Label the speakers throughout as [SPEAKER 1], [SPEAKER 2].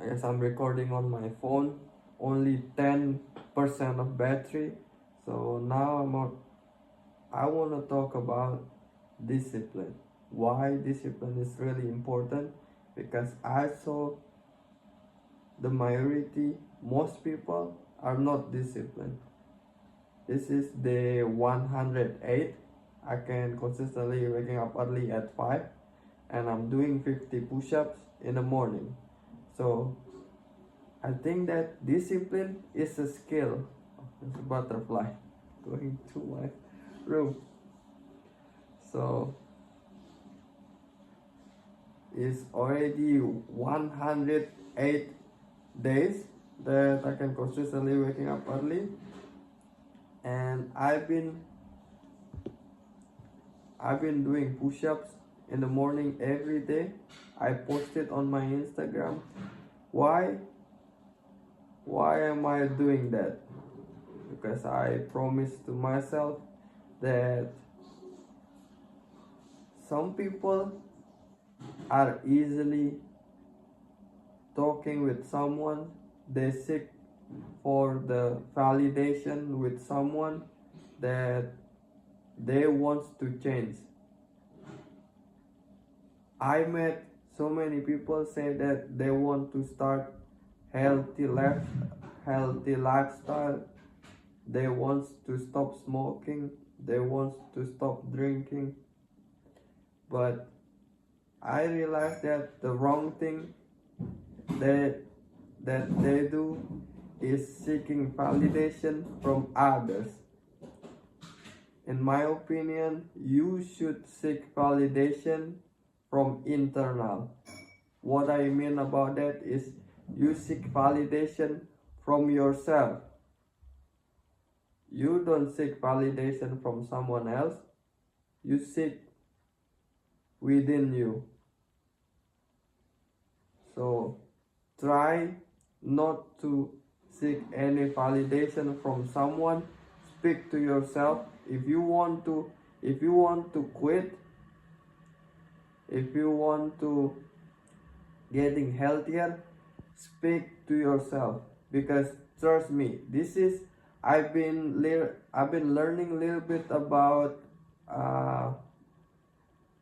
[SPEAKER 1] Yes, I'm recording on my phone, only 10% of battery. So now I want to talk about discipline. Why discipline is really important? Because I saw the majority, most people are not disciplined. This is the 108. I can consistently waking up early at 5 and I'm doing 50 push-ups in the morning. So I think that discipline is a skill. There's a butterfly going to my room. So it's already 108 days that I can consistently waking up early, and I've been doing push-ups in the morning every day. I post it on my Instagram. Why? Why am I doing that? Because I promised to myself that some people are easily talking with someone, they seek for the validation with someone that they want to change. I met so many people say that they want to start healthy life, healthy lifestyle. They want to stop smoking. They want to stop drinking. But I realized that the wrong thing that they do is seeking validation from others. In my opinion, you should seek validation from internal. What I mean about that is you seek validation from yourself. You don't seek validation from someone else. You seek within you. So try not to seek any validation from someone. Speak to yourself. If you want to quit, if you want to getting healthier, speak to yourself. Because trust me, this is I've been learning a little bit about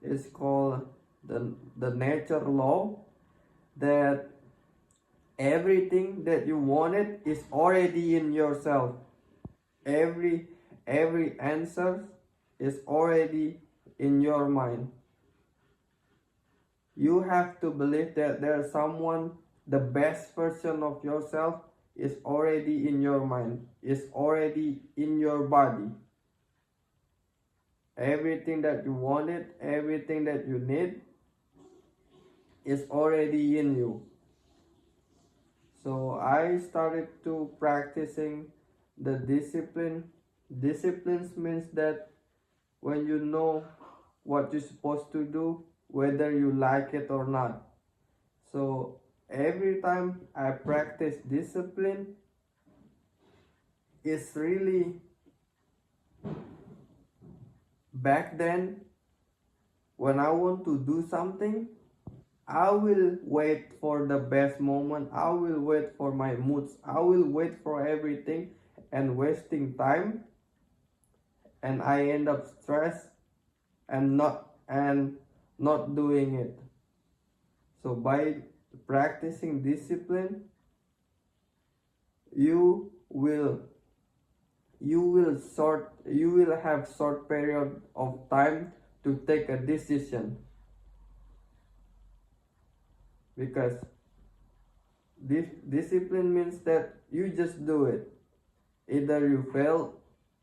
[SPEAKER 1] it's called the nature law, that everything that you wanted is already in yourself. Every answer is already in your mind. You have to believe that there's someone, the best version of yourself is already in your mind, is already in your body. Everything that you wanted, everything that you need is already in you. So I started to practicing the discipline. Disciplines means that when you know what you're supposed to do, whether you like it or not. So every time I practice discipline, it's really, back then when I want to do something, I will wait for the best moment. I will wait for my moods. I will wait for everything and wasting time, and I end up stressed and not doing it. So by practicing discipline, you will have short period of time to take a decision, because this discipline means that you just do it. Either you fail,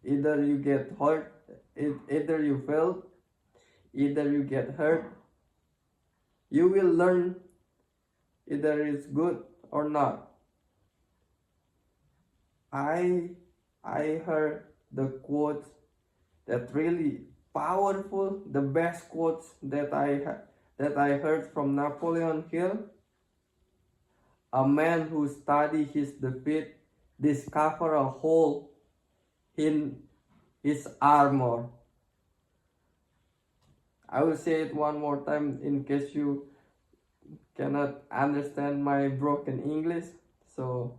[SPEAKER 1] either you get hurt, either you fail, either you get hurt. You will learn either it's good or not. I heard the quotes that really powerful, the best quotes that I heard from Napoleon Hill. A man who studied his defeat discovered a hole in his armor. I will say it one more time in case you cannot understand my broken English. So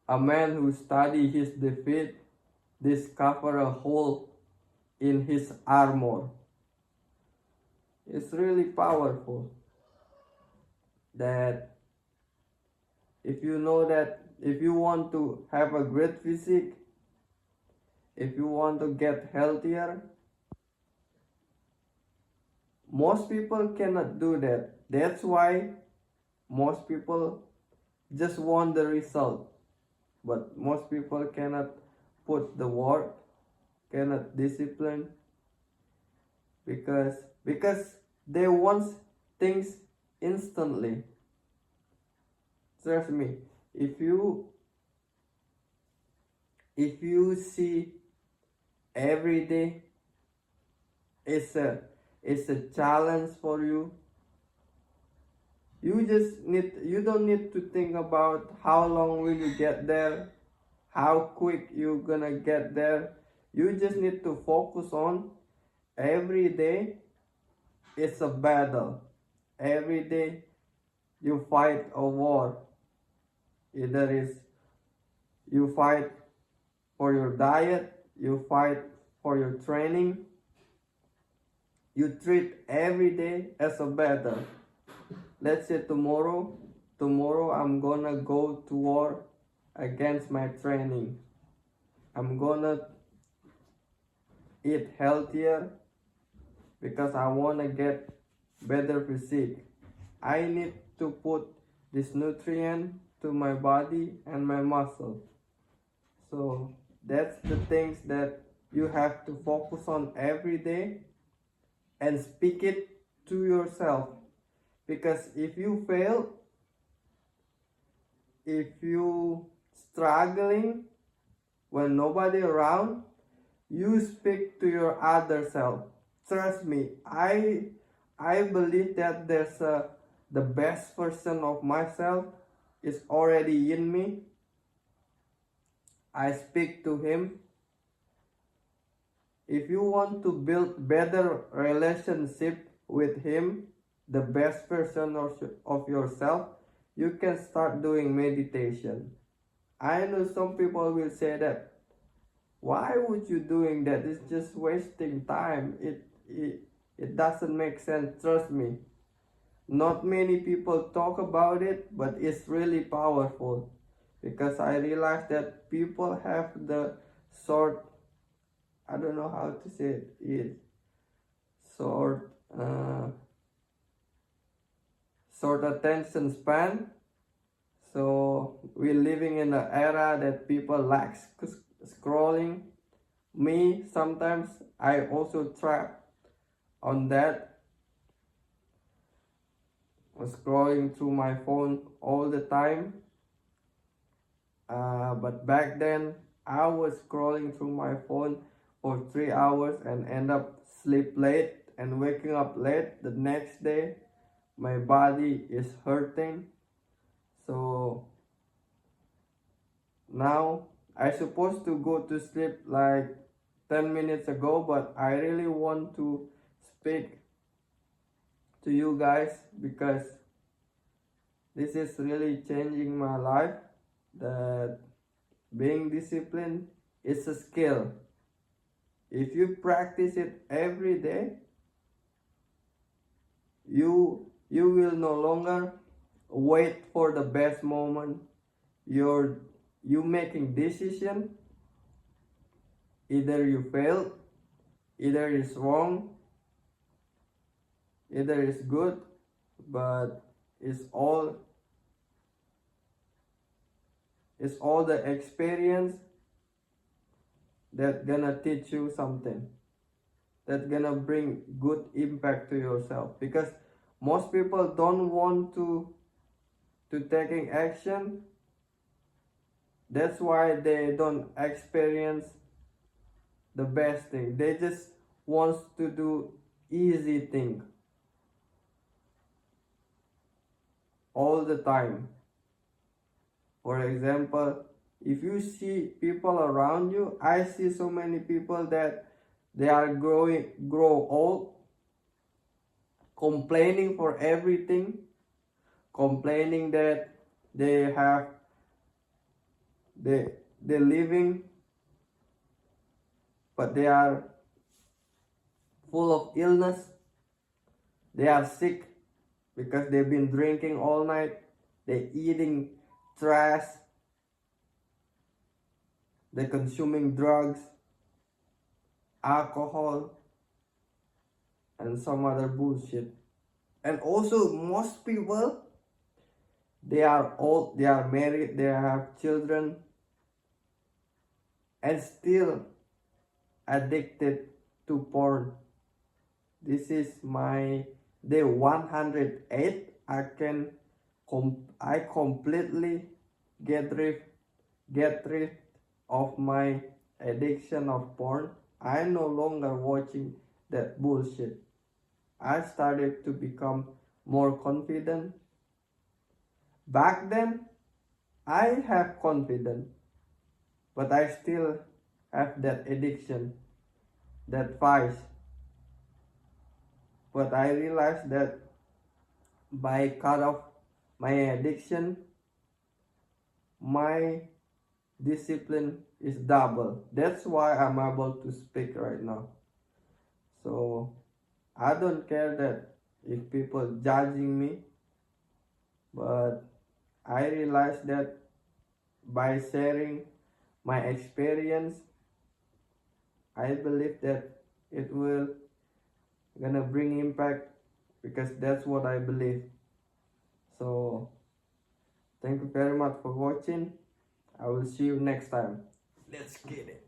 [SPEAKER 1] a man who study his defeat discover a hole in his armor. It's really powerful that if you know that if you want to have a great physique, if you want to get healthier, most people cannot do that. That's why most people just want the result, but most people cannot put the work, cannot discipline, because they want things instantly. Trust me, if you see every day it's a challenge for you. You don't need to think about how long will you get there, how quick you're gonna get there. You just need to focus on every day it's a battle. Every day you fight a war. Either is you fight for your diet, you fight for your training. You treat every day as a battle. Let's say tomorrow I'm gonna go to war against my training. I'm gonna eat healthier because I wanna get better physique. I need to put this nutrient to my body and my muscle. So that's the things that you have to focus on every day and speak it to yourself. Because if you fail, if you struggling when nobody around, you speak to your other self. Trust me, I believe that the best version of myself is already in me. I speak to him. If you want to build better relationship with him, the best version of yourself, you can start doing meditation. I know some people will say that, why would you doing that? It's just wasting time. It doesn't make sense. Trust me. Not many people talk about it, but it's really powerful. Because I realized that people have the short, I don't know how to say it, short attention span. So we're living in an era that people like scrolling. Me, sometimes I also trap on that, scrolling through my phone all the time. But back then I was scrolling through my phone for 3 hours and end up sleep late and waking up late the next day. My body is hurting. So now I supposed to go to sleep like 10 minutes ago, but I really want to speak to you guys because this is really changing my life. That being disciplined is a skill. If you practice it every day, you will no longer wait for the best moment. You making decision. Either you fail, either it's wrong, either it's good, but it's all the experience that gonna teach you something, that gonna bring good impact to yourself. Because most people don't want to taking action. That's why they don't experience the best thing. They just want to do easy thing all the time. For example, if you see people around you, I see so many people that they are grow old, complaining for everything. complaining that they have they're living, but they are full of illness. They are sick because they've been drinking all night. They're eating trash. They're consuming drugs, alcohol, and some other bullshit. And also, most people, they are old, they are married, they have children, and still addicted to porn. This is my day 108. I completely get rid of my addiction of porn. I no longer watching that bullshit. I started to become more confident. Back then, I have confidence, but I still have that addiction, that vice. But I realized that by cut off my addiction, my discipline is double. That's why I'm able to speak right now. So I don't care that if people judging me, but I realized that by sharing my experience, I believe that it will gonna bring impact, because that's what I believe. So thank you very much for watching. I will see you next time. Let's get it.